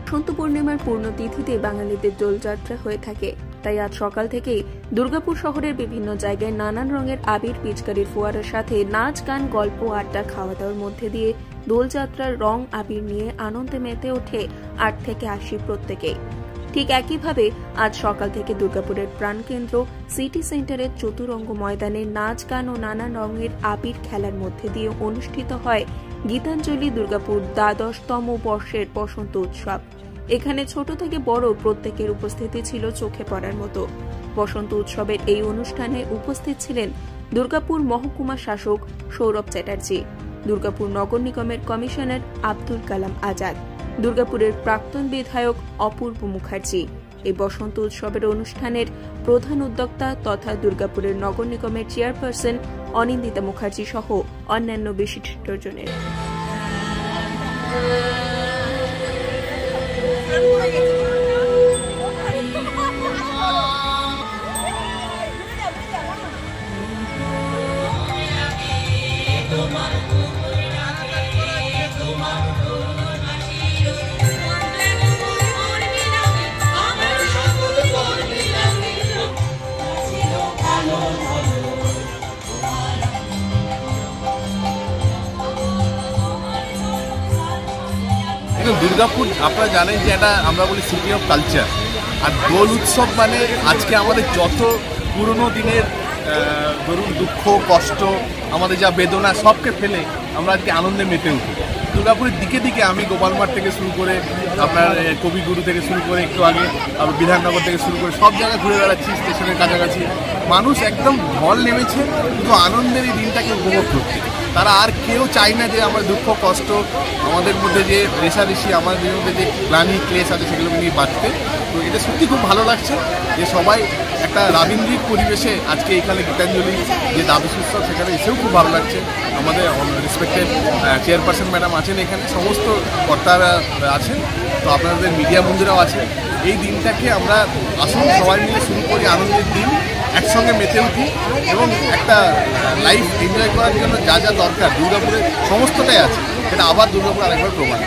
বসন্ত পূর্ণিমার পূর্ণতিথিতে বাঙালিদের দোলযাত্রা হয়ে থাকে। তাই আজ সকাল থেকেই দুর্গাপুর শহরের বিভিন্ন জায়গায় নানান রঙের আবির পিচকারির ফোয়ারার সাথে নাচ গান গল্প আড্ডা খাওয়া দাওয়ার মধ্যে দিয়ে দোলযাত্রার রং আবির নিয়ে আনন্দে মেতে ওঠে 8 থেকে 80 প্রত্যেকেই। ঠিক একইভাবে আজ সকাল থেকে দুর্গাপুরের প্রাণকেন্দ্র সিটি সেন্টারের চতুরঙ্গ ময়দানে নাচ গান ও নানান রঙের আবির খেলার মধ্যে দিয়ে অনুষ্ঠিত হয় গীতাঞ্জলি দুর্গাপুর ১২তম বর্ষের বসন্ত উৎসব। এখানে ছোট থেকে বড় প্রত্যেকের উপস্থিতি ছিল চোখে পড়ার মতো। বসন্ত উৎসবের এই অনুষ্ঠানে উপস্থিত ছিলেন দুর্গাপুর মহকুমা শাসক সৌরভ চ্যাটার্জি, দুর্গাপুর নগর নিগমের কমিশনার আব্দুল কালাম আজাদ, দুর্গাপুরের প্রাক্তন বিধায়ক অপূর্ব মুখার্জি। এই বসন্ত উৎসবের অনুষ্ঠানের প্রধান উদ্যোক্তা তথা দুর্গাপুরের নগর নিগমের চেয়ারপারসন অনিন্দিতা মুখার্জি সহ অন্যান্য বিশিষ্টজনের। দুর্গাপুর আপনারা জানেন যে এটা আমরা বলি সিটি অফ কালচার। আর দোল উৎসব মানে আজকে আমাদের যত পুরনো দিনের ধরুন দুঃখ কষ্ট আমাদের যা বেদনা সবকে ফেলে আমরা আজকে আনন্দে মেতে উঠি। দুর্গাপুরের দিকে দিকে আমি গোপালমাঠ থেকে শুরু করে আপনার কবিগুরু থেকে শুরু করে একটু আগে বিধাননগর থেকে শুরু করে সব জায়গায় ঘুরে বেড়াচ্ছি, স্টেশনের কাছাকাছি। মানুষ একদম ঢল নেমেছে শুধু আনন্দের এই দিনটাকে উপভোগ করতে। তারা আর কেউ চায় না যে আমার দুঃখ কষ্ট আমাদের মধ্যে যে রেশারেশি আমাদের মধ্যে যে গ্লানি ক্লেশ আছে সেগুলোকে নিয়ে বাঁচতে। তো এটা সত্যি খুব ভালো লাগছে যে সবাই একটা রাবীন্দ্রিক পরিবেশে আজকে এখানে গীতাঞ্জলি যে দ্বাদশ উৎসব সেখানে এসেও খুব ভালো লাগছে। আমাদের রেসপেক্টেড চেয়ারপারসন ম্যাডাম আছেন, এখানে সমস্ত কর্তারা আছেন, তো আপনাদের মিডিয়া বন্ধুরাও আছেন। এই দিনটাকে আমরা আসুন সবাই মিলে শুরু করি আনন্দের দিন, একসঙ্গে মেতে উঠি এবং একটা লাইফ এনজয় করার জন্য যা যা দরকার দুর্গাপুরে সমস্তটাই আছে, সেটা আবার দুর্গাপুর আরেকবার প্রমাণ।